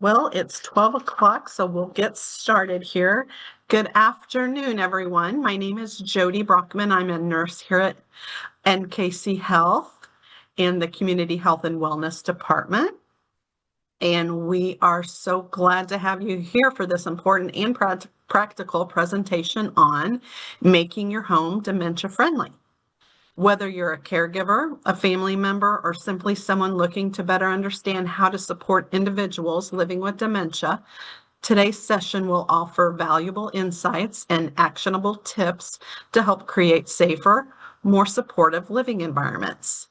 Well, it's 12 o'clock, so we'll get started here. Good afternoon, everyone. My name is Jody Brockman. I'm a nurse here at NKC Health in the Community Health and Wellness Department. And we are so glad to have you here for this important and practical presentation on making your home dementia-friendly. Whether you're a caregiver, a family member, or simply someone looking to better understand how to support individuals living with dementia, today's session will offer valuable insights and actionable tips to help create safer, more supportive living environments.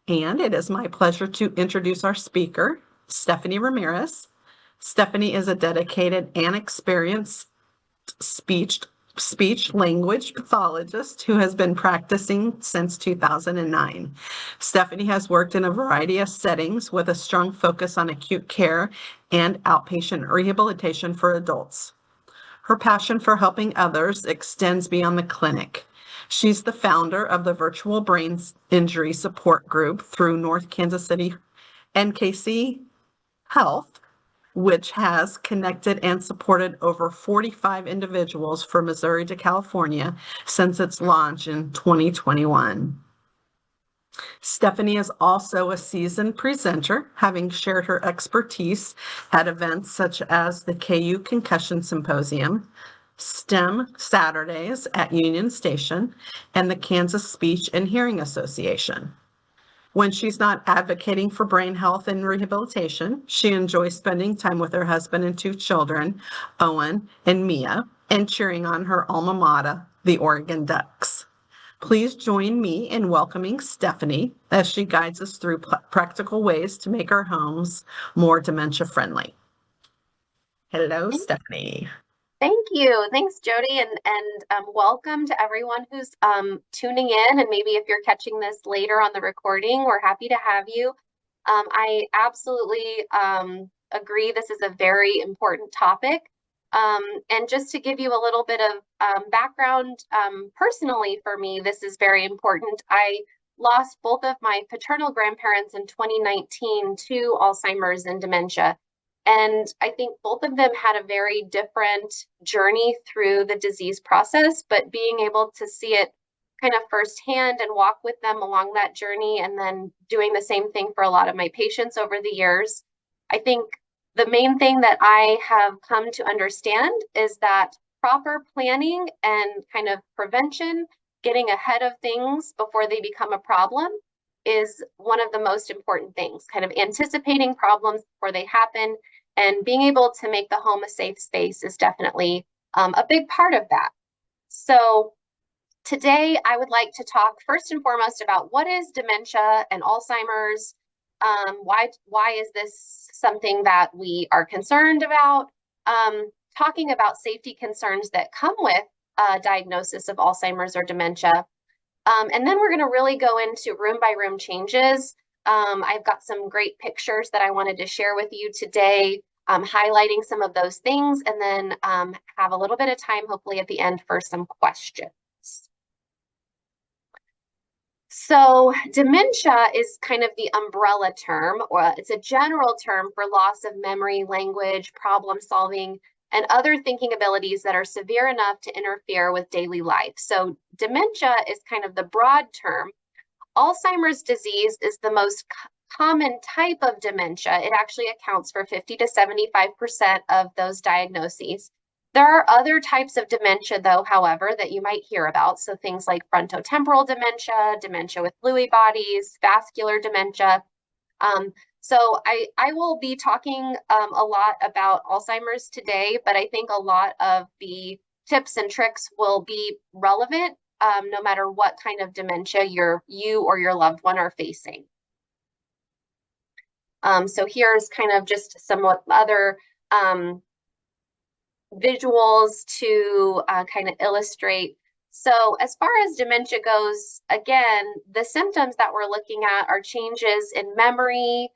And it is my pleasure to introduce our speaker, Stephanie Ramirez. Stephanie is a dedicated and experienced speech language pathologist who has been practicing since 2009. Stephanie has worked in a variety of settings with a strong focus on acute care and outpatient rehabilitation for adults. Her passion for helping others extends beyond the clinic. She's the founder of the Virtual Brain Injury Support Group through North Kansas City NKC Health, which has connected and supported over 45 individuals from Missouri to California since its launch in 2021. Stephanie is also a seasoned presenter, having shared her expertise at events such as the KU Concussion Symposium, STEM Saturdays at Union Station, and the Kansas Speech and Hearing Association. When she's not advocating for brain health and rehabilitation, she enjoys spending time with her husband and two children, Owen and Mia, and cheering on her alma mater, the Oregon Ducks. Please join me in welcoming Stephanie as she guides us through practical ways to make our homes more dementia-friendly. Hello, Stephanie. Thank you. Thanks, Jody, and welcome to everyone who's tuning in. And maybe if you're catching this later on the recording, we're happy to have you. I absolutely agree. This is a very important topic. And just to give you a little bit of background, personally for me, this is very important. I lost both of my paternal grandparents in 2019 to Alzheimer's and dementia. And I think both of them had a very different journey through the disease process, but being able to see it kind of firsthand and walk with them along that journey, and then doing the same thing for a lot of my patients over the years, I think the main thing that I have come to understand is that proper planning and kind of prevention, getting ahead of things before they become a problem, is one of the most important things. Kind of anticipating problems before they happen and being able to make the home a safe space is definitely a big part of that. So today I would like to talk first and foremost about what is dementia and Alzheimer's. Why is this something that we are concerned about? Talking about safety concerns that come with a diagnosis of Alzheimer's or dementia. And then we're going to really go into room by room changes. I've got some great pictures that I wanted to share with you today, highlighting some of those things, and then have a little bit of time, hopefully at the end, for some questions. So dementia is kind of the umbrella term, or it's a general term for loss of memory, language, problem solving, and other thinking abilities that are severe enough to interfere with daily life. So dementia is kind of the broad term. Alzheimer's disease is the most common type of dementia. It actually accounts for 50 to 75% of those diagnoses. There are other types of dementia, though, however, that you might hear about. So things like frontotemporal dementia, dementia with Lewy bodies, vascular dementia. So I will be talking a lot about Alzheimer's today, but I think a lot of the tips and tricks will be relevant no matter what kind of dementia you or your loved one are facing. So here's kind of just some other visuals to kind of illustrate. So as far as dementia goes, again, the symptoms that we're looking at are changes in memory.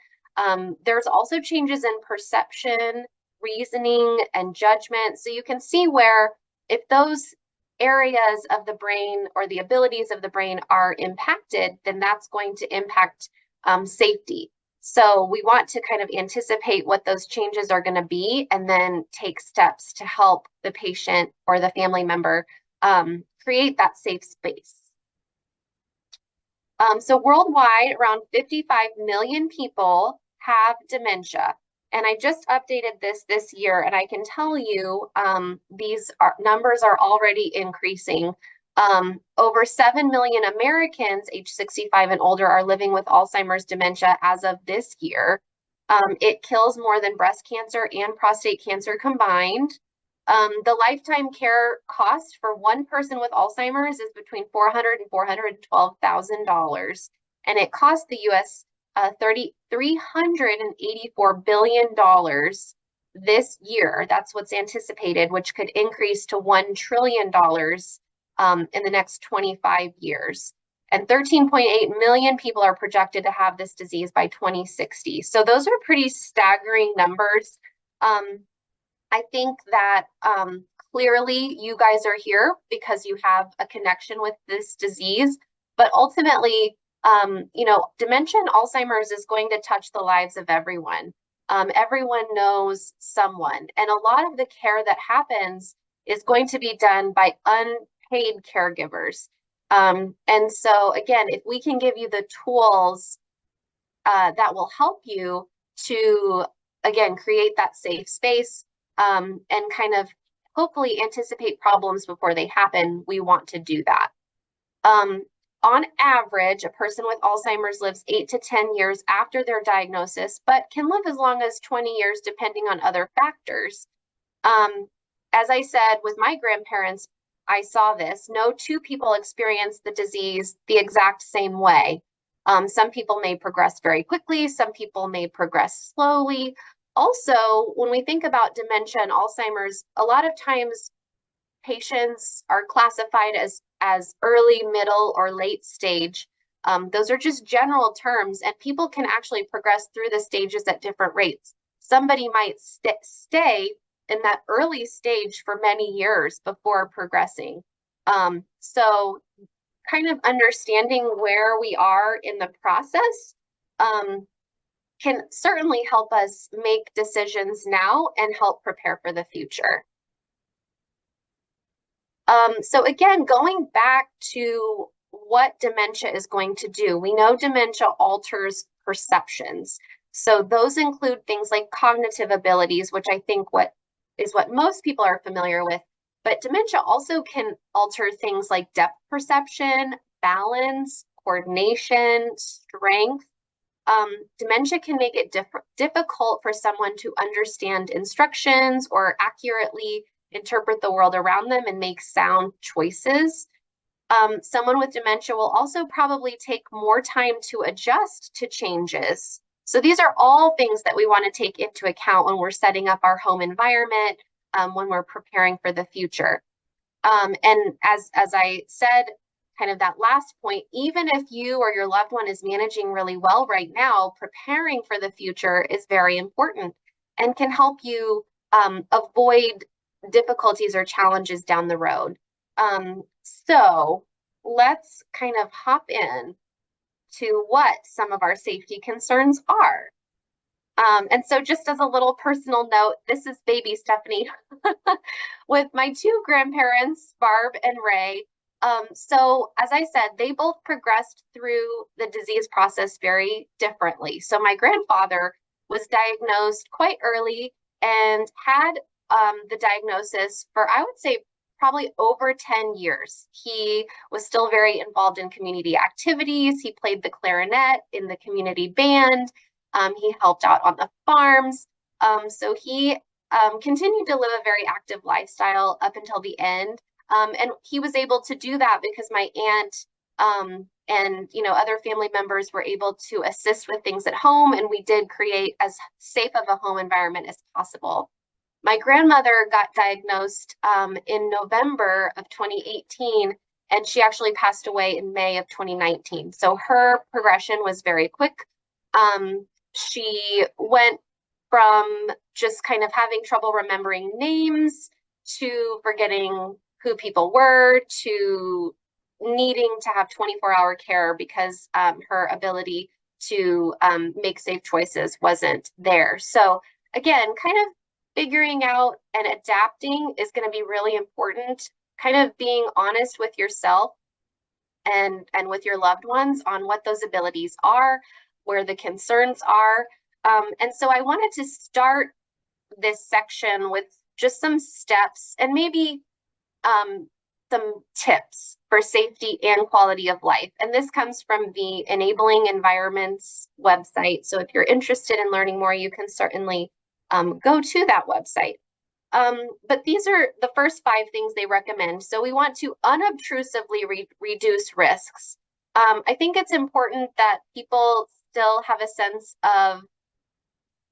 There's also changes in perception, reasoning, and judgment. So you can see where if those areas of the brain or the abilities of the brain are impacted, then that's going to impact safety. So we want to kind of anticipate what those changes are going to be and then take steps to help the patient or the family member create that safe space. So worldwide, around 55 million people have dementia. And I just updated this year, and I can tell you these numbers are already increasing. Over 7 million Americans age 65 and older are living with Alzheimer's dementia as of this year. It kills more than breast cancer and prostate cancer combined. The lifetime care cost for one person with Alzheimer's is between $400,000 and $412,000, and it cost the U.S. $384 billion this year. That's what's anticipated, which could increase to $1 trillion in the next 25 years. And 13.8 million people are projected to have this disease by 2060. So those are pretty staggering numbers. I think that clearly you guys are here because you have a connection with this disease, but ultimately, dementia and Alzheimer's is going to touch the lives of everyone. Everyone knows someone, and a lot of the care that happens is going to be done by unpaid caregivers. And so again, if we can give you the tools that will help you to, again, create that safe space, and kind of hopefully anticipate problems before they happen, we want to do that. On average, a person with Alzheimer's lives 8 to 10 years after their diagnosis, but can live as long as 20 years depending on other factors. As I said, with my grandparents, I saw this. No two people experience the disease the exact same way. Some people may progress very quickly, some people may progress slowly. Also, when we think about dementia and Alzheimer's, a lot of times patients are classified as early, middle, or late stage. Those are just general terms, and people can actually progress through the stages at different rates. Somebody might stay in that early stage for many years before progressing. So kind of understanding where we are in the process can certainly help us make decisions now and help prepare for the future. So again, going back to what dementia is going to do, we know dementia alters perceptions. So those include things like cognitive abilities, which I think what most people are familiar with, but dementia also can alter things like depth perception, balance, coordination, strength. Dementia can make it difficult for someone to understand instructions or accurately interpret the world around them and make sound choices. Someone with dementia will also probably take more time to adjust to changes. So these are all things that we want to take into account when we're setting up our home environment, when we're preparing for the future. And as I said, kind of that last point, even if you or your loved one is managing really well right now, preparing for the future is very important and can help you avoid difficulties or challenges down the road. So let's kind of hop in to what some of our safety concerns are. And so just as a little personal note, this is baby Stephanie with my two grandparents, Barb and Ray. So as I said, they both progressed through the disease process very differently. So my grandfather was diagnosed quite early and had the diagnosis for, I would say, probably over 10 years. He was still very involved in community activities. He played the clarinet in the community band. He helped out on the farms. So he continued to live a very active lifestyle up until the end. And he was able to do that because my aunt and other family members were able to assist with things at home, and we did create as safe of a home environment as possible. My grandmother got diagnosed in November of 2018, and she actually passed away in May of 2019. So her progression was very quick. She went from just kind of having trouble remembering names to forgetting who people were to needing to have 24-hour care because her ability to make safe choices wasn't there. So again, kind of figuring out and adapting is going to be really important. Kind of being honest with yourself and with your loved ones on what those abilities are, where the concerns are. And so I wanted to start this section with just some steps and maybe some tips for safety and quality of life. And this comes from the Enabling Environments website. So if you're interested in learning more, you can certainly go to that website. But these are the first 5 things they recommend. So we want to unobtrusively reduce risks. I think it's important that people still have a sense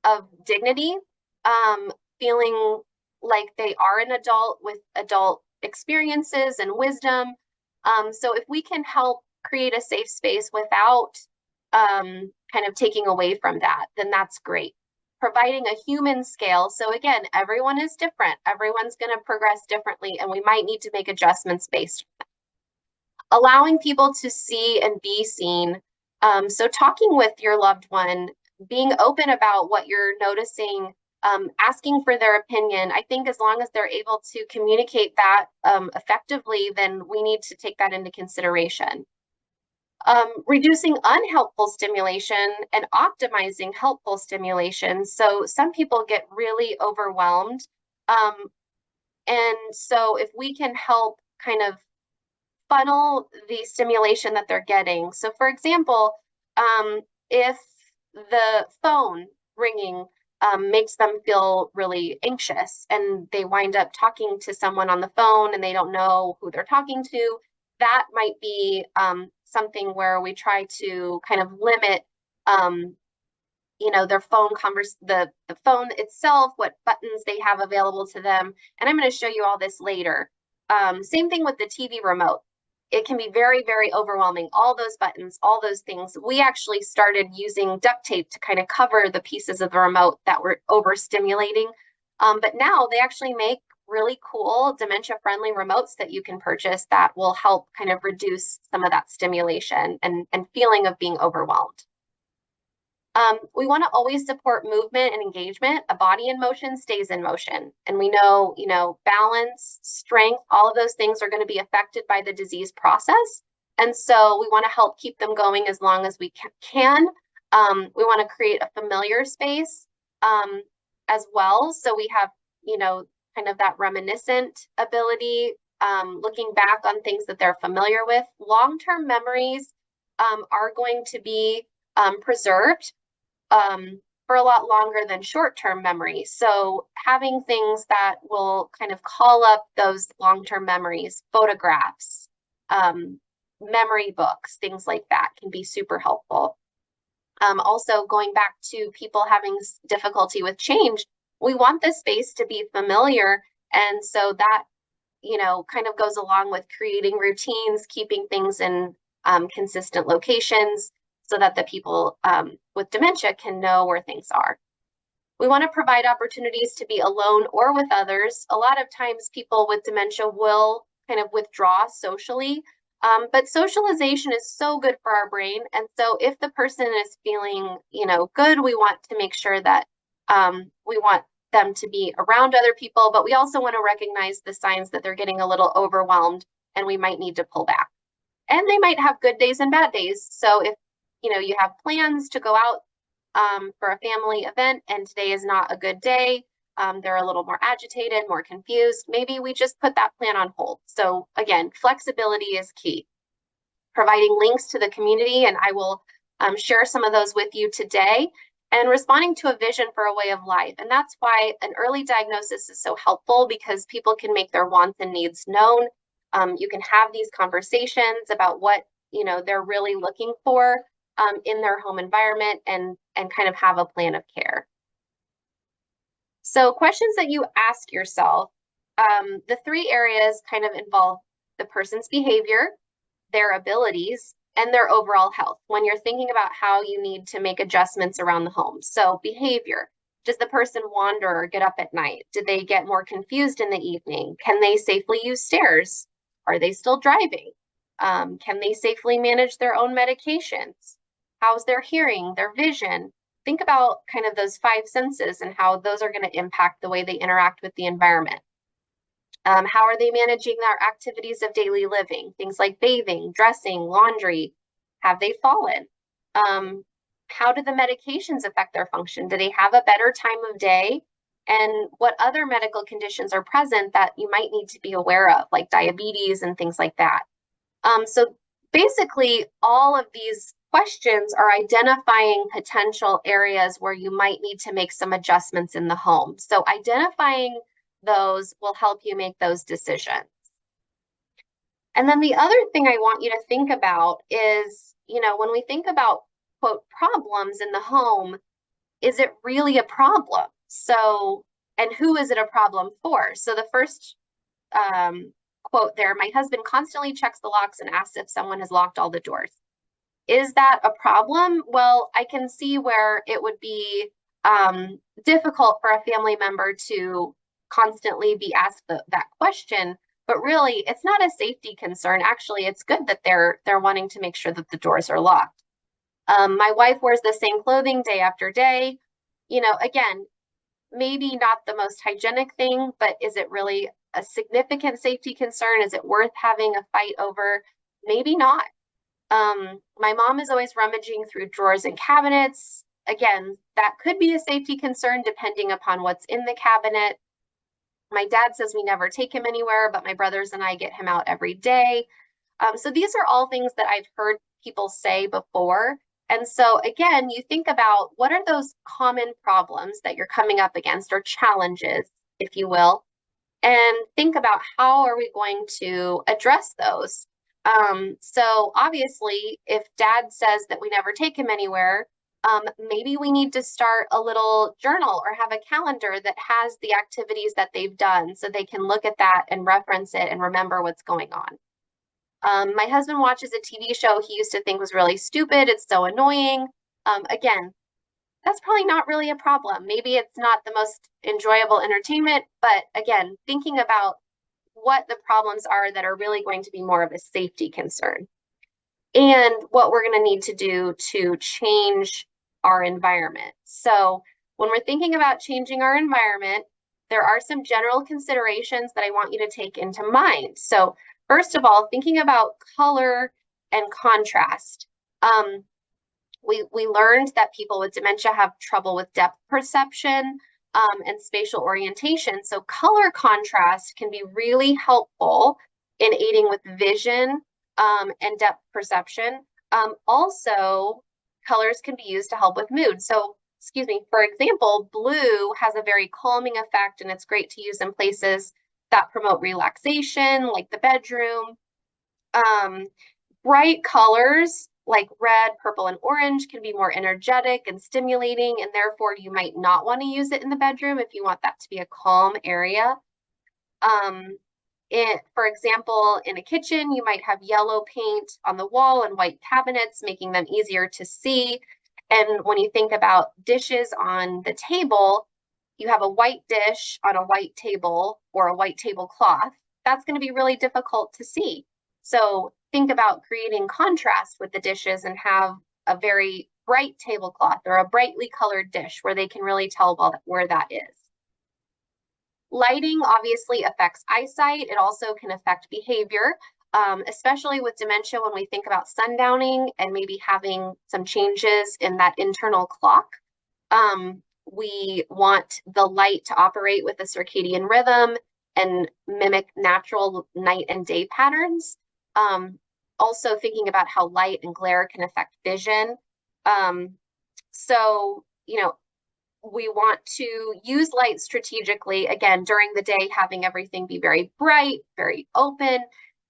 of dignity, feeling like they are an adult with adult experiences and wisdom. So if we can help create a safe space without kind of taking away from that, then that's great. Providing a human scale. So again, everyone is different. Everyone's going to progress differently, and we might need to make adjustments based on that. Allowing people to see and be seen. So talking with your loved one, being open about what you're noticing, asking for their opinion. I think as long as they're able to communicate that effectively, then we need to take that into consideration. Reducing unhelpful stimulation and optimizing helpful stimulation. So some people get really overwhelmed. And so if we can help kind of funnel the stimulation that they're getting. So for example, if the phone ringing makes them feel really anxious and they wind up talking to someone on the phone and they don't know who they're talking to, that might be something where we try to kind of limit, their phone the phone itself, what buttons they have available to them. And I'm going to show you all this later. Same thing with the TV remote. It can be very, very overwhelming. All those buttons, all those things. We actually started using duct tape to kind of cover the pieces of the remote that were overstimulating. But now they actually make really cool dementia-friendly remotes that you can purchase that will help kind of reduce some of that stimulation and feeling of being overwhelmed. We want to always support movement and engagement. A body in motion stays in motion. And we know, balance, strength, all of those things are going to be affected by the disease process. And so we want to help keep them going as long as we can. We want to create a familiar space as well. So we have, kind of that reminiscent ability, looking back on things that they're familiar with. Long-term memories are going to be preserved for a lot longer than short-term memory. So having things that will kind of call up those long-term memories, photographs, memory books, things like that can be super helpful. Also going back to people having difficulty with change, we want the space to be familiar. And so that, kind of goes along with creating routines, keeping things in consistent locations, so that the people with dementia can know where things are. We want to provide opportunities to be alone or with others. A lot of times people with dementia will kind of withdraw socially, but socialization is so good for our brain. And so if the person is feeling, good, we want to make sure that we want them to be around other people, but we also want to recognize the signs that they're getting a little overwhelmed and we might need to pull back. And they might have good days and bad days. So if you have plans to go out for a family event and today is not a good day, they're a little more agitated, more confused, maybe we just put that plan on hold. So again, flexibility is key. Providing links to the community, and I will share some of those with you today, and responding to a vision for a way of life. And that's why an early diagnosis is so helpful, because people can make their wants and needs known. You can have these conversations about what they're really looking for in their home environment, and kind of have a plan of care. So questions that you ask yourself, the 3 areas kind of involve the person's behavior, their abilities, and their overall health when you're thinking about how you need to make adjustments around the home. So behavior, does the person wander or get up at night? Do they get more confused in the evening? Can they safely use stairs? Are they still driving? Can they safely manage their own medications? How's their hearing, their vision? Think about kind of those five senses and how those are going to impact the way they interact with the environment. How are they managing their activities of daily living? Things like bathing, dressing, laundry. Have they fallen? How do the medications affect their function? Do they have a better time of day? And what other medical conditions are present that you might need to be aware of, like diabetes and things like that? So basically, all of these questions are identifying potential areas where you might need to make some adjustments in the home. So identifying those will help you make those decisions. And then the other thing I want you to think about is, when we think about, quote, problems in the home, is it really a problem? So, and who is it a problem for? So the first quote there, my husband constantly checks the locks and asks if someone has locked all the doors. Is that a problem? Well, I can see where it would be difficult for a family member to constantly be asked that question, but really it's not a safety concern. Actually, it's good that they're wanting to make sure that the doors are locked. My wife wears the same clothing day after day. Again, maybe not the most hygienic thing, but is it really a significant safety concern? Is it worth having a fight over? Maybe not. My mom is always rummaging through drawers and cabinets. Again, that could be a safety concern depending upon what's in the cabinet. My dad says we never take him anywhere, but my brothers and I get him out every day. So these are all things that I've heard people say before. And so again, you think about what are those common problems that you're coming up against, or challenges, if you will, and think about how are we going to address those. So obviously, if dad says that we never take him anywhere, maybe we need to start a little journal or have a calendar that has the activities that they've done so they can look at that and reference it and remember what's going on. My husband watches a TV show he used to think was really stupid. It's so annoying. Again, that's probably not really a problem. Maybe it's not the most enjoyable entertainment, but again, thinking about what the problems are that are really going to be more of a safety concern and what we're going to need to do to change our environment. So when we're thinking about changing our environment, there are some general considerations that I want you to take into mind. So first of all, thinking about color and contrast. We learned that people with dementia have trouble with depth perception and spatial orientation. So color contrast can be really helpful in aiding with vision and depth perception. Also, colors can be used to help with mood. So, for example, blue has a very calming effect, and it's great to use in places that promote relaxation, like the bedroom. Bright colors like red, purple, and orange can be more energetic and stimulating, and therefore you might not want to use it in the bedroom if you want that to be a calm area. For example, in a kitchen, you might have yellow paint on the wall and white cabinets, making them easier to see. And when you think about dishes on the table, you have a white dish on a white table or a white tablecloth. That's going to be really difficult to see. So think about creating contrast with the dishes and have a very bright tablecloth or a brightly colored dish where they can really tell where that is. Lighting obviously affects eyesight. It also can affect behavior, especially with dementia when we think about sundowning and maybe having some changes in that internal clock. We want the light to operate with a circadian rhythm and mimic natural night and day patterns. Also thinking about how light and glare can affect vision. We want to use light strategically, again, during the day, having everything be very bright, very open,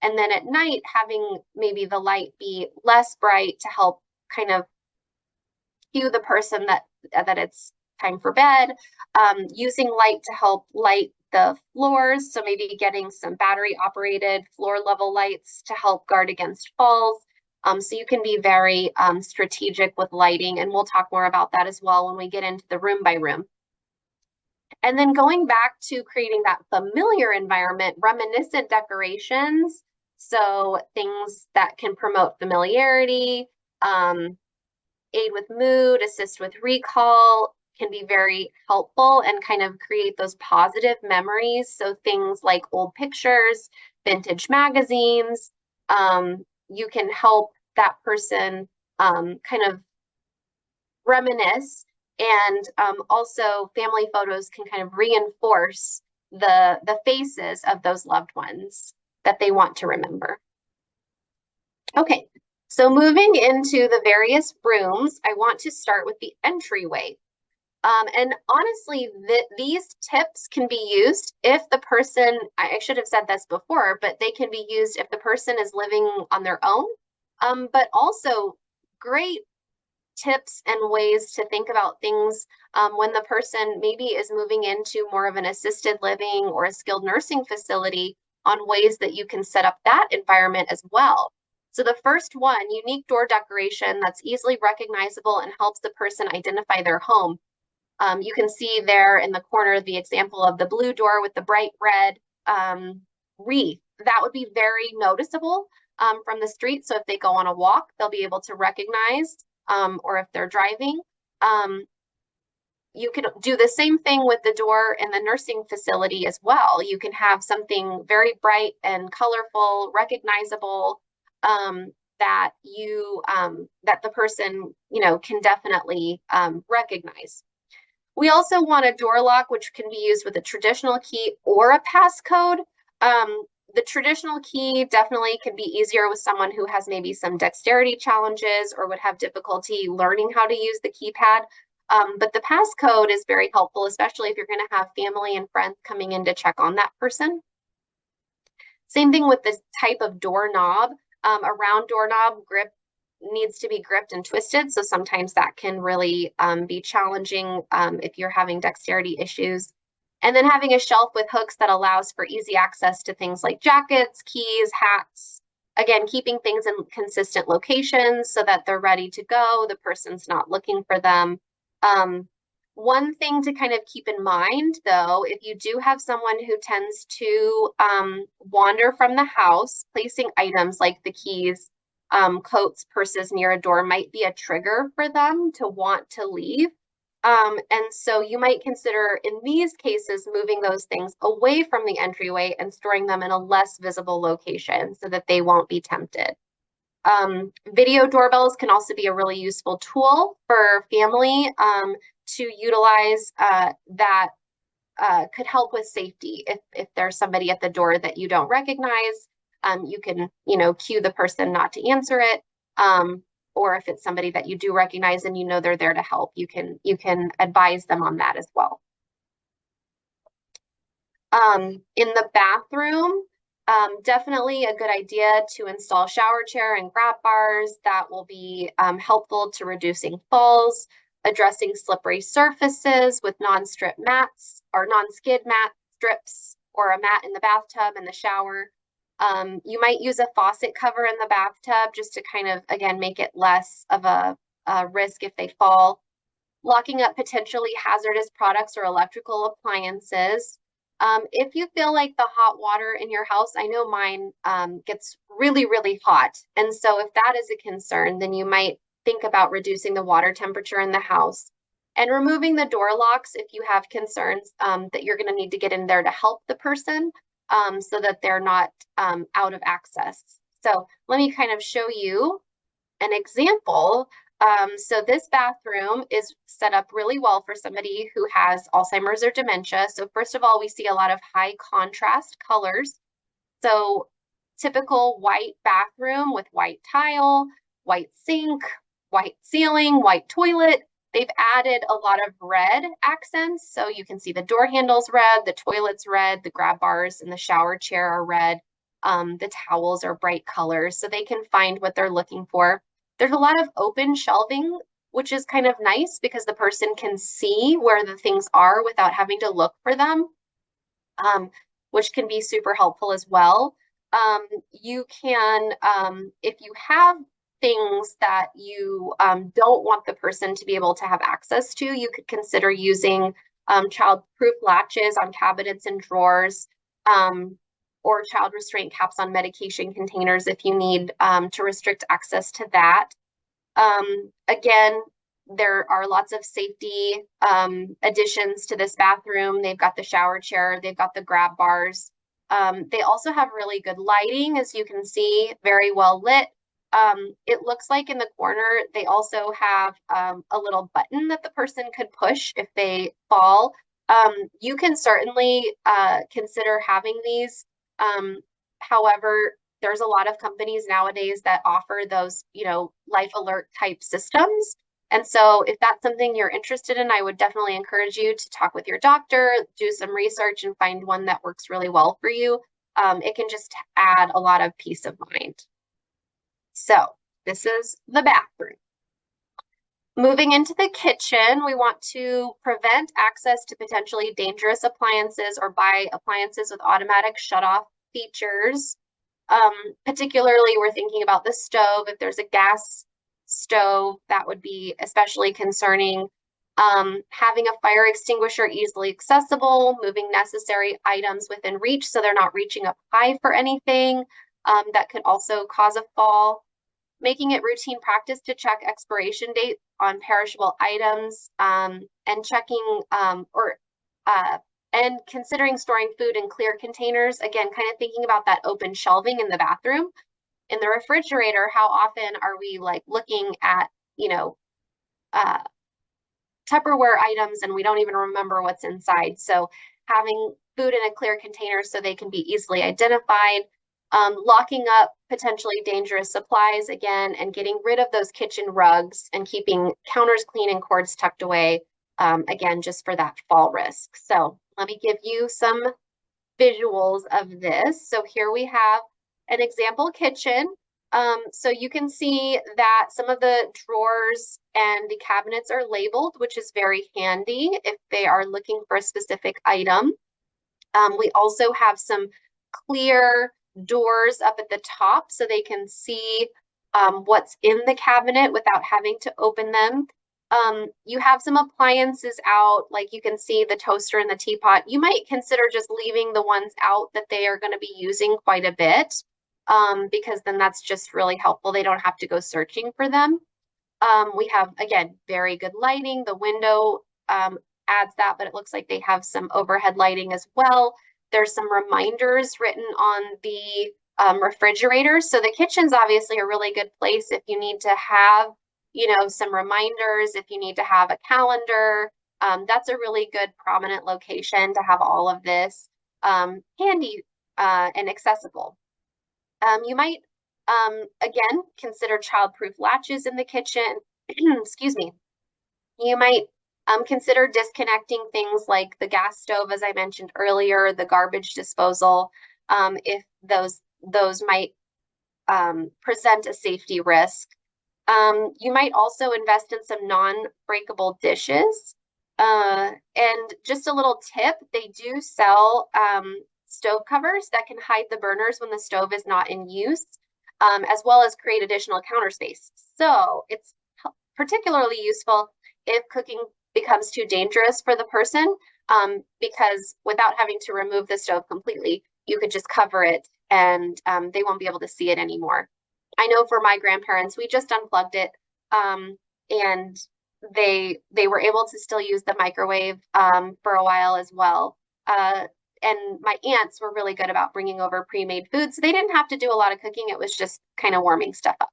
and then at night, having maybe the light be less bright to help kind of cue the person that it's time for bed, using light to help light the floors. So maybe getting some battery operated floor level lights to help guard against falls. So you can be very strategic with lighting, and we'll talk more about that as well when we get into the room by room. And then going back to creating that familiar environment, reminiscent decorations. So things that can promote familiarity, aid with mood, assist with recall, can be very helpful and kind of create those positive memories. So things like old pictures, vintage magazines, you can help that person kind of reminisce, and also family photos can kind of reinforce the faces of those loved ones that they want to remember. Okay, so moving into the various rooms, I want to start with the entryway. And honestly, these tips can be used if the person, I should have said this before, but they can be used if the person is living on their own, but also great tips and ways to think about things when the person maybe is moving into more of an assisted living or a skilled nursing facility, on ways that you can set up that environment as well. So the first one, unique door decoration that's easily recognizable and helps the person identify their home. You can see there in the corner the example of the blue door with the bright red wreath. That would be very noticeable from the street. So if they go on a walk, they'll be able to recognize, or if they're driving. You can do the same thing with the door in the nursing facility as well. You can have something very bright and colorful, recognizable, that the person, can definitely recognize. We also want a door lock, which can be used with a traditional key or a passcode. The traditional key definitely can be easier with someone who has maybe some dexterity challenges or would have difficulty learning how to use the keypad. But the passcode is very helpful, especially if you're going to have family and friends coming in to check on that person. Same thing with this type of doorknob. A round doorknob grip needs to be gripped and twisted, so sometimes that can really be challenging if you're having dexterity issues. And then having a shelf with hooks that allows for easy access to things like jackets, keys, hats. Again, keeping things in consistent locations so that they're ready to go, the person's not looking for them. One thing to kind of keep in mind, though, if you do have someone who tends to wander from the house, placing items like the keys, coats, purses near a door might be a trigger for them to want to leave. And so you might consider in these cases moving those things away from the entryway and storing them in a less visible location so that they won't be tempted. Video doorbells can also be a really useful tool for family to utilize that could help with safety. If there's somebody at the door that you don't recognize, you can, cue the person not to answer it. Or if it's somebody that you do recognize and they're there to help, you can advise them on that as well. In the bathroom, definitely a good idea to install shower chair and grab bars. That will be helpful to reducing falls, addressing slippery surfaces with non-strip mats or non-skid mat strips, or a mat in the bathtub and the shower. You might use a faucet cover in the bathtub just to kind of, again, make it less of a risk if they fall. Locking up potentially hazardous products or electrical appliances. If you feel like the hot water in your house, I know mine gets really, really hot. And so if that is a concern, then you might think about reducing the water temperature in the house and removing the door locks if you have concerns that you're going to need to get in there to help the person so that they're not out of access. So let me kind of show you an example. So this bathroom is set up really well for somebody who has Alzheimer's or dementia. So first of all, we see a lot of high contrast colors. So typical white bathroom with white tile, white sink, white ceiling, white toilet. They've added a lot of red accents. So you can see the door handles red, the toilet's red, the grab bars and the shower chair are red. The towels are bright colors, so they can find what they're looking for. There's a lot of open shelving, which is kind of nice because the person can see where the things are without having to look for them, which can be super helpful as well. You can, if you have things that you don't want the person to be able to have access to, you could consider using child-proof latches on cabinets and drawers, or child restraint caps on medication containers if you need to restrict access to that. Again, there are lots of safety additions to this bathroom. They've got the shower chair, they've got the grab bars. They also have really good lighting, as you can see, very well lit. It looks like in the corner, they also have a little button that the person could push if they fall. You can certainly consider having these. However, there's a lot of companies nowadays that offer those, life alert type systems. And so if that's something you're interested in, I would definitely encourage you to talk with your doctor, do some research and find one that works really well for you. It can just add a lot of peace of mind. So this is the bathroom. Moving into the kitchen, we want to prevent access to potentially dangerous appliances or buy appliances with automatic shutoff features. Particularly, we're thinking about the stove. If there's a gas stove, that would be especially concerning. Having a fire extinguisher easily accessible, moving necessary items within reach so they're not reaching up high for anything that could also cause a fall. Making it routine practice to check expiration date on perishable items and checking and considering storing food in clear containers. Again, kind of thinking about that open shelving in the bathroom. In the refrigerator, how often are we like looking at, Tupperware items and we don't even remember what's inside. So having food in a clear container so they can be easily identified, locking up potentially dangerous supplies again, and getting rid of those kitchen rugs and keeping counters clean and cords tucked away, again, just for that fall risk. So let me give you some visuals of this. So here we have an example kitchen. So you can see that some of the drawers and the cabinets are labeled, which is very handy if they are looking for a specific item. We also have some clear doors up at the top so they can see what's in the cabinet without having to open them. You have some appliances out, like you can see the toaster and the teapot. You might consider just leaving the ones out that they are going to be using quite a bit, because then that's just really helpful. They don't have to go searching for them. We have, again, very good lighting. The window adds that, but it looks like they have some overhead lighting as well. There's some reminders written on the refrigerators. So the kitchen's obviously a really good place if you need to have, some reminders, if you need to have a calendar. That's a really good prominent location to have all of this handy and accessible. You might, again, consider child-proof latches in the kitchen. Excuse me. You might consider disconnecting things like the gas stove, as I mentioned earlier, the garbage disposal, if those might present a safety risk. You might also invest in some non-breakable dishes. And just a little tip, they do sell stove covers that can hide the burners when the stove is not in use, as well as create additional counter space. So it's particularly useful if cooking becomes too dangerous for the person, because without having to remove the stove completely, you could just cover it and they won't be able to see it anymore. I know for my grandparents, we just unplugged it, and they were able to still use the microwave for a while as well. And my aunts were really good about bringing over pre-made food, so they didn't have to do a lot of cooking. It was just kind of warming stuff up.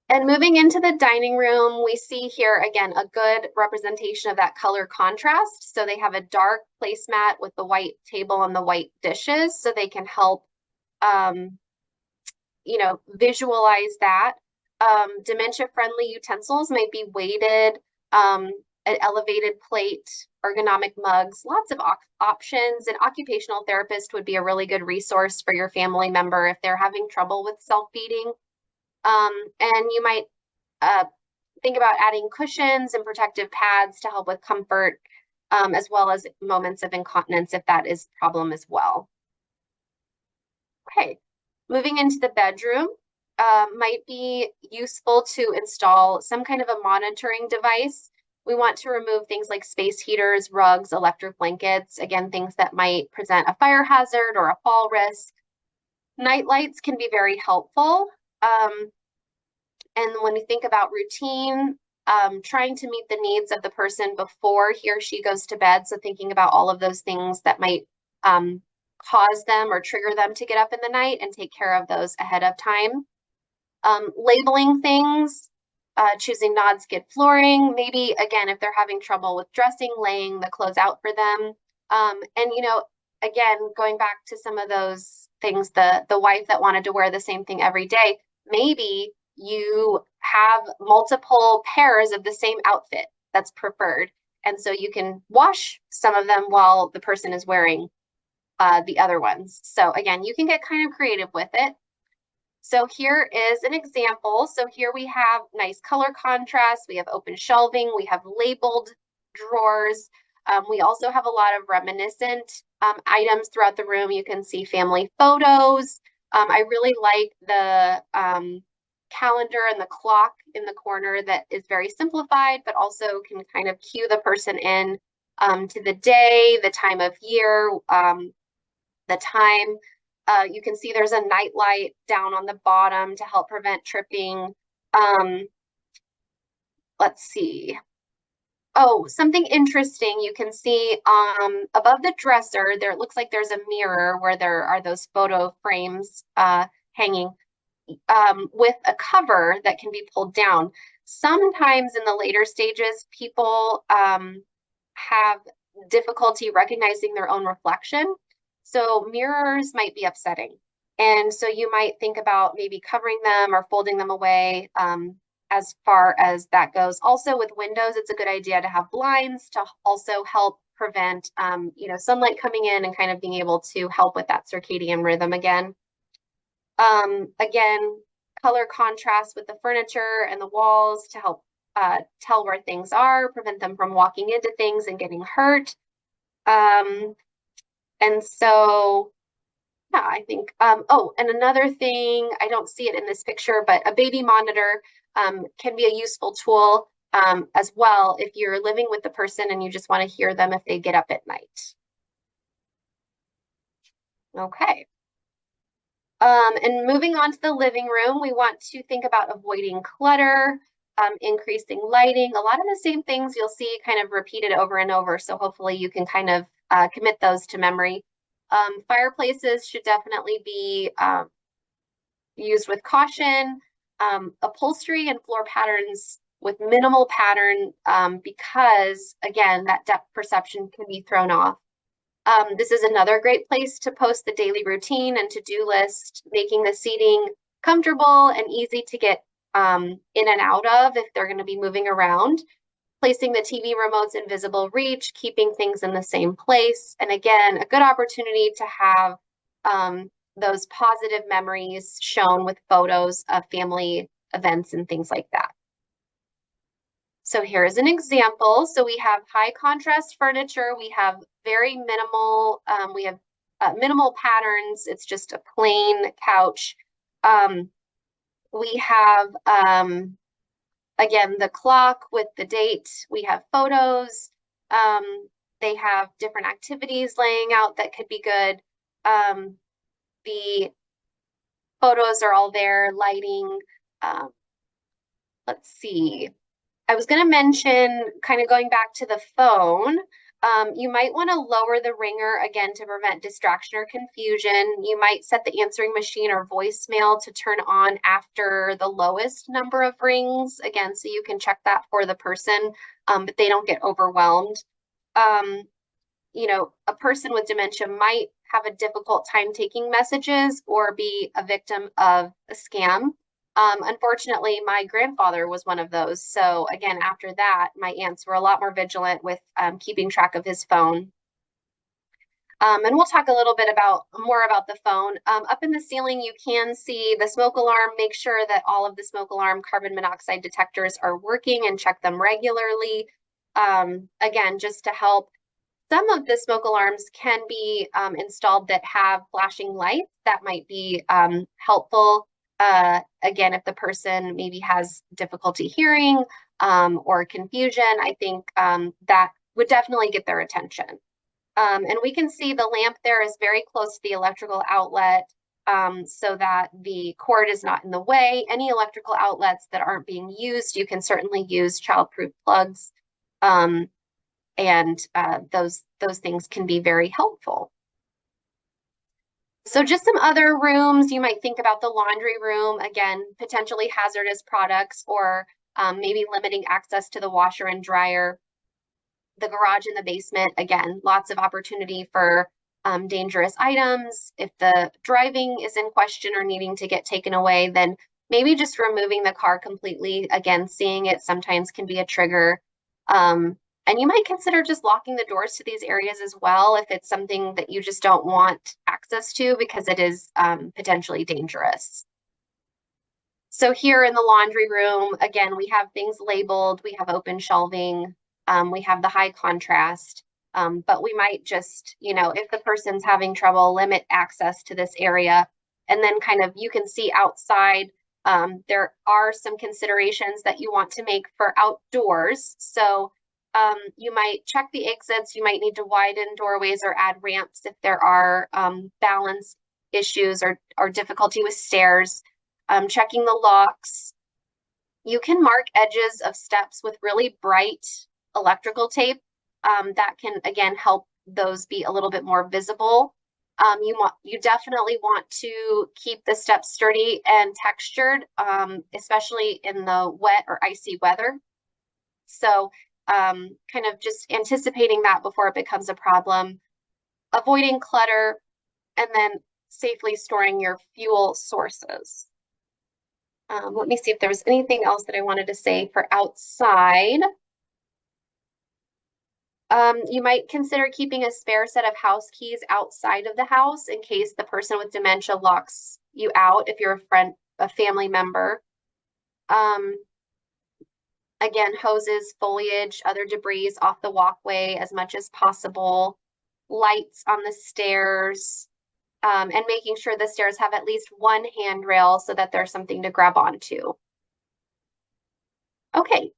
And moving into the dining room, we see here, again, a good representation of that color contrast. So they have a dark placemat with the white table and the white dishes, so they can help, visualize that. Dementia-friendly utensils might be weighted, an elevated plate, ergonomic mugs, lots of options. An occupational therapist would be a really good resource for your family member if they're having trouble with self-feeding. And you might think about adding cushions and protective pads to help with comfort, as well as moments of incontinence if that is a problem as well. Okay, moving into the bedroom, might be useful to install some kind of a monitoring device. We want to remove things like space heaters, rugs, electric blankets, again, things that might present a fire hazard or a fall risk. Night lights can be very helpful. And when we think about routine, trying to meet the needs of the person before he or she goes to bed. So thinking about all of those things that might cause them or trigger them to get up in the night, and take care of those ahead of time. Labeling things, choosing non-skid flooring, maybe again, if they're having trouble with dressing, laying the clothes out for them. And again, going back to some of those things, the wife that wanted to wear the same thing every day, maybe you have multiple pairs of the same outfit that's preferred. And so you can wash some of them while the person is wearing the other ones. So again, you can get kind of creative with it. So here is an example. So here we have nice color contrast. We have open shelving. We have labeled drawers. We also have a lot of reminiscent items throughout the room. You can see family photos. I really like the calendar and the clock in the corner that is very simplified, but also can kind of cue the person in to the day, the time of year, the time. You can see there's a night light down on the bottom to help prevent tripping. Let's see. Oh, something interesting you can see above the dresser, there it looks like there's a mirror where there are those photo frames hanging with a cover that can be pulled down. Sometimes in the later stages, people have difficulty recognizing their own reflection. So mirrors might be upsetting. And so you might think about maybe covering them or folding them away as far as that goes. Also with windows, it's a good idea to have blinds to also help prevent sunlight coming in and kind of being able to help with that circadian rhythm again. Again, color contrast with the furniture and the walls to help tell where things are, prevent them from walking into things and getting hurt. And so, yeah, I think, oh, and another thing, I don't see it in this picture, but a baby monitor can be a useful tool as well if you're living with the person and you just want to hear them if they get up at night. Okay. And moving on to the living room, we want to think about avoiding clutter, increasing lighting, a lot of the same things you'll see kind of repeated over and over. So hopefully you can kind of commit those to memory. Fireplaces should definitely be used with caution. Upholstery and floor patterns with minimal pattern because, again, that depth perception can be thrown off. This is another great place to post the daily routine and to-do list, making the seating comfortable and easy to get in and out of if they're going to be moving around. Placing the TV remotes in visible reach, keeping things in the same place. And again, a good opportunity to have those positive memories shown with photos of family events and things like that. So here is an example. So we have high contrast furniture. We have very minimal, minimal patterns. It's just a plain couch. We have, again, the clock with the date. We have photos. They have different activities laying out that could be good. The photos are all there, lighting. Let's see. I was going to mention, kind of going back to the phone, you might want to lower the ringer again to prevent distraction or confusion. You might set the answering machine or voicemail to turn on after the lowest number of rings, again, so you can check that for the person, but they don't get overwhelmed. A person with dementia might have a difficult time taking messages or be a victim of a scam. Unfortunately, my grandfather was one of those. So again, after that, my aunts were a lot more vigilant with keeping track of his phone. And we'll talk a little bit more about the phone. Up in the ceiling, you can see the smoke alarm. Make sure that all of the smoke alarm carbon monoxide detectors are working and check them regularly. Again, just to help. Some of the smoke alarms can be installed that have flashing lights. That might be helpful. Again, if the person maybe has difficulty hearing or confusion, I think that would definitely get their attention. And we can see the lamp there is very close to the electrical outlet. so that the cord is not in the way. Any electrical outlets that aren't being used, you can certainly use childproof plugs, and those things can be very helpful. So just some other rooms, you might think about the laundry room, again, potentially hazardous products, or maybe limiting access to the washer and dryer. The garage in the basement, again, lots of opportunity for dangerous items. If the driving is in question or needing to get taken away, then maybe just removing the car completely. Again, seeing it sometimes can be a trigger. And you might consider just locking the doors to these areas as well if it's something that you just don't want access to because it is potentially dangerous. So here in the laundry room, again, we have things labeled, we have open shelving, we have the high contrast, but we might just, if the person's having trouble, limit access to this area. And then kind of, you can see outside, there are some considerations that you want to make for outdoors. So you might check the exits, you might need to widen doorways or add ramps if there are balance issues or difficulty with stairs. Checking the locks. You can mark edges of steps with really bright electrical tape that can, again, help those be a little bit more visible. You definitely want to keep the steps sturdy and textured, especially in the wet or icy weather. So kind of just anticipating that before it becomes a problem, avoiding clutter, and then safely storing your fuel sources. Let me see if there was anything else that I wanted to say for outside. You might consider keeping a spare set of house keys outside of the house in case the person with dementia locks you out if you're a family member. Again, hoses, foliage, other debris off the walkway as much as possible. Lights on the stairs, and making sure the stairs have at least one handrail so that there's something to grab onto. Okay,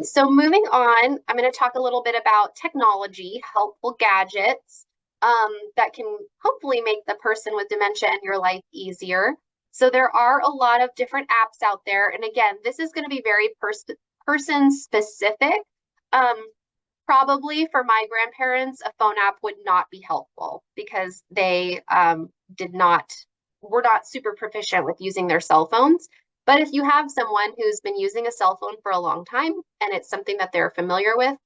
so moving on, I'm going to talk a little bit about technology, helpful gadgets that can hopefully make the person with dementia in your life easier. So there are a lot of different apps out there. And again, this is going to be very person specific. Probably for my grandparents, a phone app would not be helpful because they were not super proficient with using their cell phones. But if you have someone who's been using a cell phone for a long time and it's something that they're familiar with,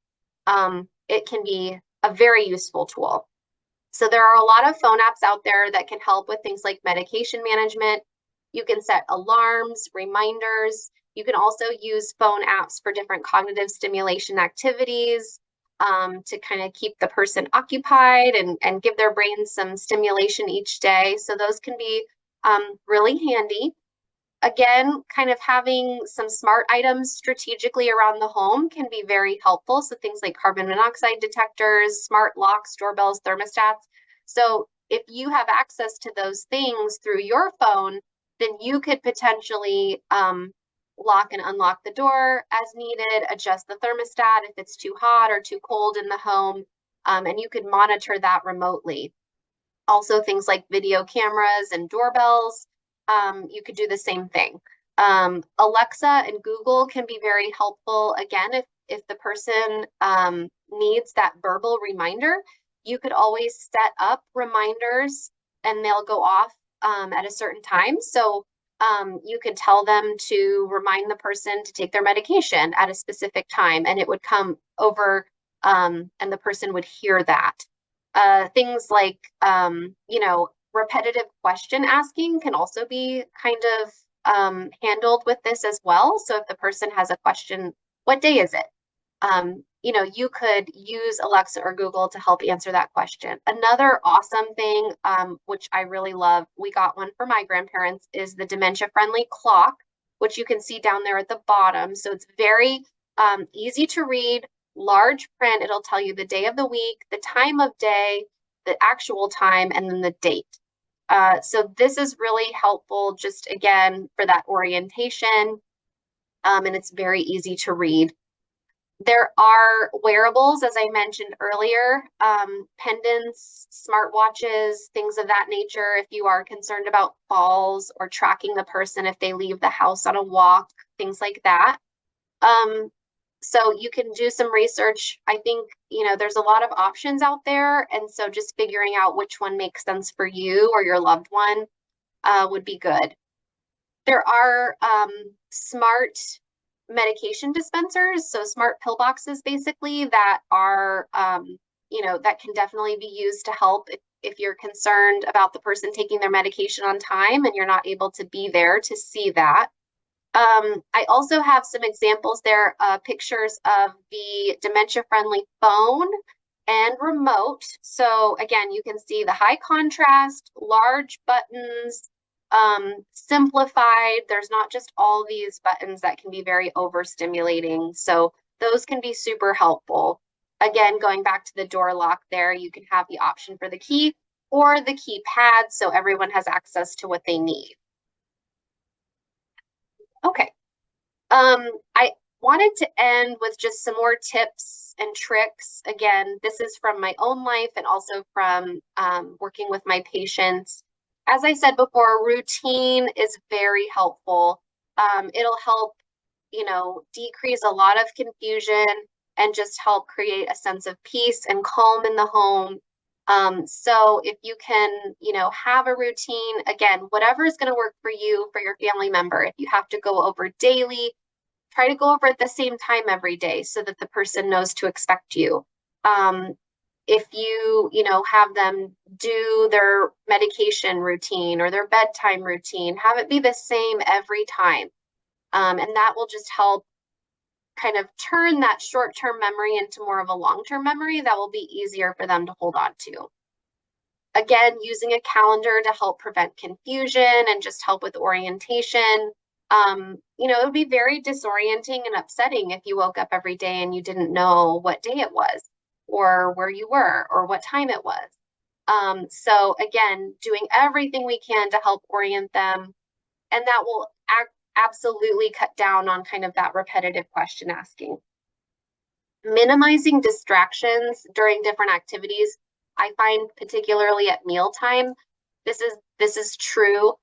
it can be a very useful tool. So there are a lot of phone apps out there that can help with things like medication management. You can set alarms, reminders. You can also use phone apps for different cognitive stimulation activities to kind of keep the person occupied and give their brain some stimulation each day. So those can be really handy. Again, kind of having some smart items strategically around the home can be very helpful. So things like carbon monoxide detectors, smart locks, doorbells, thermostats. So if you have access to those things through your phone, then you could potentially lock and unlock the door as needed, adjust the thermostat if it's too hot or too cold in the home, and you could monitor that remotely. Also things like video cameras and doorbells. You could do the same thing. Alexa and Google can be very helpful. Again, if the person needs that verbal reminder, you could always set up reminders and they'll go off at a certain time. So you could tell them to remind the person to take their medication at a specific time and it would come over and the person would hear that. Things like, repetitive question asking can also be kind of handled with this as well. So if the person has a question, what day is it? You could use Alexa or Google to help answer that question. Another awesome thing, which I really love, we got one for my grandparents, is the Dementia-Friendly clock, which you can see down there at the bottom. So it's very easy to read, large print. It'll tell you the day of the week, the time of day, the actual time, and then the date. So this is really helpful just, again, for that orientation, and it's very easy to read. There are wearables, as I mentioned earlier, pendants, smartwatches, things of that nature, if you are concerned about falls or tracking the person if they leave the house on a walk, things like that. So you can do some research. I think, there's a lot of options out there. And so just figuring out which one makes sense for you or your loved one would be good. There are smart medication dispensers, so smart pillboxes basically, that are, that can definitely be used to help if you're concerned about the person taking their medication on time and you're not able to be there to see that. I also have some examples there, pictures of the Dementia-Friendly phone and remote. So again, you can see the high contrast, large buttons, simplified. There's not just all these buttons that can be very overstimulating. So those can be super helpful. Again, going back to the door lock there, you can have the option for the key or the keypad so everyone has access to what they need. Okay. I wanted to end with just some more tips and tricks. Again, this is from my own life and also from working with my patients. As I said before, routine is very helpful. It'll help, decrease a lot of confusion and just help create a sense of peace and calm in the home. So if you can, have a routine, again, whatever is going to work for you, for your family member. If you have to go over daily, try to go over at the same time every day so that the person knows to expect you. If you, have them do their medication routine or their bedtime routine, have it be the same every time. And that will just help kind of turn that short-term memory into more of a long-term memory that will be easier for them to hold on to. Again, using a calendar to help prevent confusion and just help with orientation. It would be very disorienting and upsetting if you woke up every day and you didn't know what day it was or where you were or what time it was. So again, doing everything we can to help orient them, and that will absolutely cut down on kind of that repetitive question asking. Minimizing distractions during different activities. I find particularly at mealtime, this is true.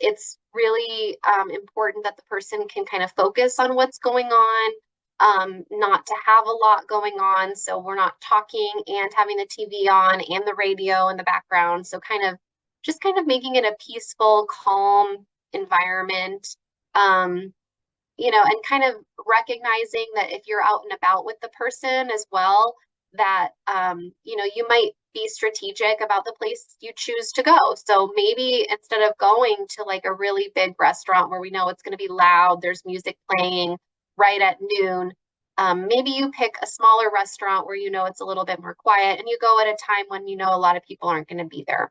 It's really important that the person can kind of focus on what's going on, not to have a lot going on. So we're not talking and having the TV on and the radio in the background. So kind of making it a peaceful, calm environment, and kind of recognizing that if you're out and about with the person as well, that, you might be strategic about the place you choose to go. So maybe instead of going to like a really big restaurant where we know it's going to be loud, there's music playing right at noon, maybe you pick a smaller restaurant where it's a little bit more quiet and you go at a time when a lot of people aren't going to be there.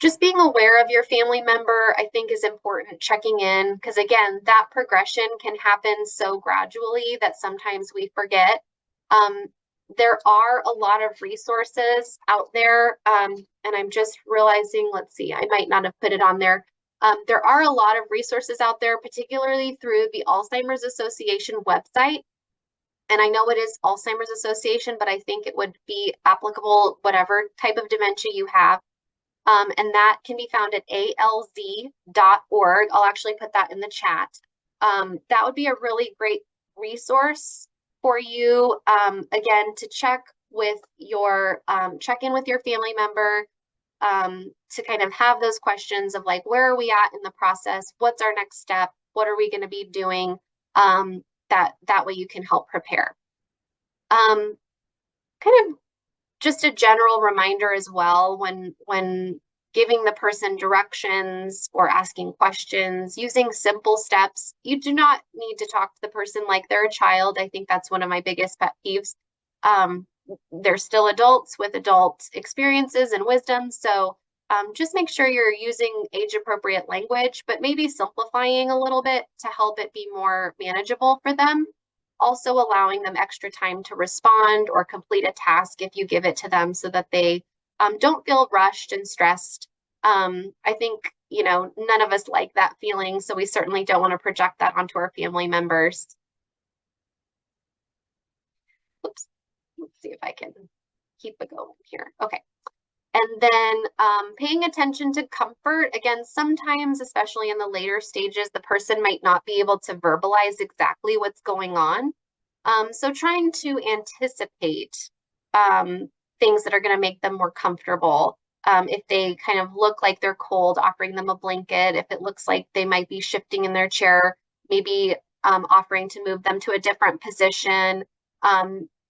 Just being aware of your family member, I think, is important, checking in, because again, that progression can happen so gradually that sometimes we forget. There are a lot of resources out there, and I'm just realizing, let's see, I might not have put it on there. There are a lot of resources out there, particularly through the Alzheimer's Association website. And I know it is Alzheimer's Association, but I think it would be applicable whatever type of dementia you have. And that can be found at alz.org. I'll actually put that in the chat. That would be a really great resource for you, again, to check in with your family member, to kind of have those questions of like, where are we at in the process? What's our next step? What are we going to be doing? That way you can help prepare. Kind of just a general reminder as well, when giving the person directions or asking questions, using simple steps. You do not need to talk to the person like they're a child. I think that's one of my biggest pet peeves. They're still adults with adult experiences and wisdom. So just make sure you're using age-appropriate language, but maybe simplifying a little bit to help it be more manageable for them. Also allowing them extra time to respond or complete a task if you give it to them, so that they don't feel rushed and stressed. I think, none of us like that feeling, so we certainly don't want to project that onto our family members. let's see if I can keep it going here. Okay. And then paying attention to comfort. Again, sometimes, especially in the later stages, the person might not be able to verbalize exactly what's going on. So trying to anticipate things that are going to make them more comfortable. If they kind of look like they're cold, offering them a blanket. If it looks like they might be shifting in their chair, maybe offering to move them to a different position.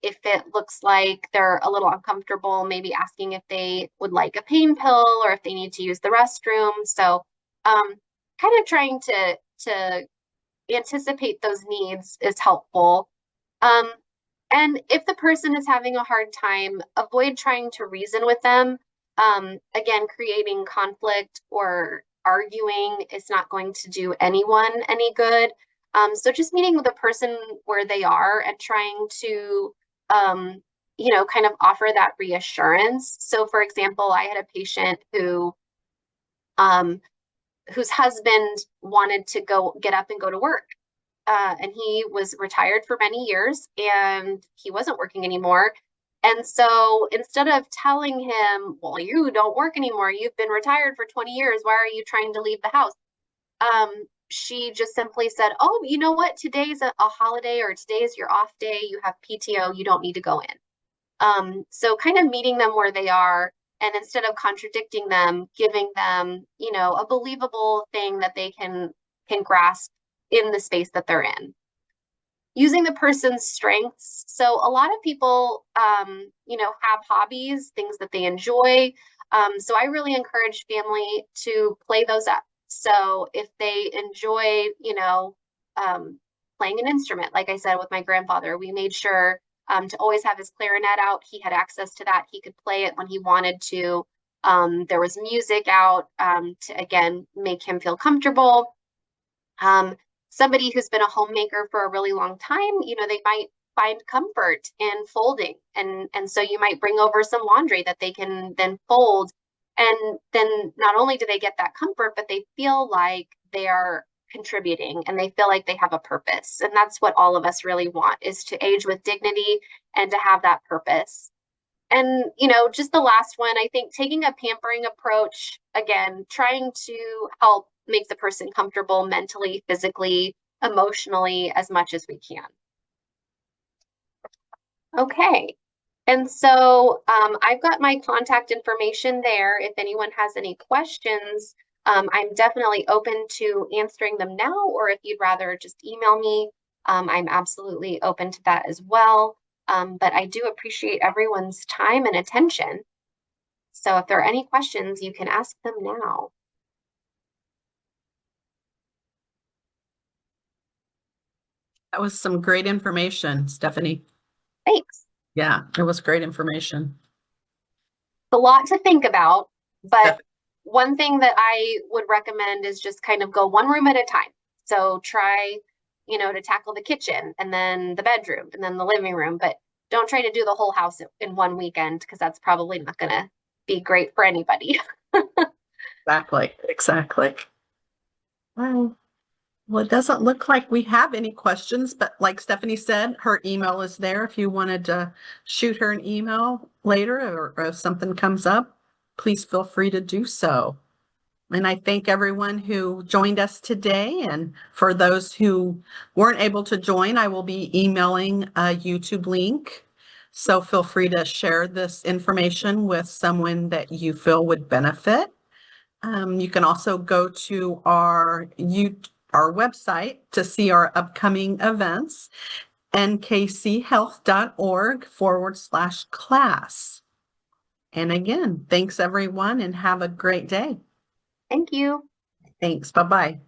If it looks like they're a little uncomfortable, maybe asking if they would like a pain pill or if they need to use the restroom. So kind of trying to anticipate those needs is helpful. And if the person is having a hard time, avoid trying to reason with them. Again, creating conflict or arguing is not going to do anyone any good. So just meeting with the person where they are and trying to, kind of offer that reassurance. So for example, I had a patient whose husband wanted to get up and go to work. And he was retired for many years and he wasn't working anymore. And so instead of telling him, well, you don't work anymore, you've been retired for 20 years, why are you trying to leave the house? She just simply said, oh, you know what? Today's a holiday, or today is your off day. You have PTO, you don't need to go in. So kind of meeting them where they are, and instead of contradicting them, giving them, a believable thing that they can grasp in the space that they're in. Using the person's strengths. So a lot of people, have hobbies, things that they enjoy. So I really encourage family to play those up. So if they enjoy, playing an instrument, like I said, with my grandfather, we made sure to always have his clarinet out. He had access to that. He could play it when he wanted to. There was music out to, again, make him feel comfortable. Somebody who's been a homemaker for a really long time, they might find comfort in folding. And so you might bring over some laundry that they can then fold. And then not only do they get that comfort, but they feel like they are contributing and they feel like they have a purpose. And that's what all of us really want, is to age with dignity and to have that purpose. And, just the last one, I think taking a pampering approach, again, trying to help make the person comfortable mentally, physically, emotionally, as much as we can. Okay. And so I've got my contact information there. If anyone has any questions, I'm definitely open to answering them now, or if you'd rather just email me, I'm absolutely open to that as well. But I do appreciate everyone's time and attention. So if there are any questions, you can ask them now. That was some great information, Stephanie. Thanks. Yeah, it was great information. A lot to think about, but one thing that I would recommend is just kind of go one room at a time. So try, to tackle the kitchen and then the bedroom and then the living room, but don't try to do the whole house in one weekend, because that's probably not going to be great for anybody. Exactly. Well, it doesn't look like we have any questions, but like Stephanie said, her email is there. If you wanted to shoot her an email later, or if something comes up, please feel free to do so. And I thank everyone who joined us today. And for those who weren't able to join, I will be emailing a YouTube link. So feel free to share this information with someone that you feel would benefit. You can also go to our website to see our upcoming events, nkchealth.org/class. And again, thanks everyone and have a great day. Thank you. Thanks. Bye-bye.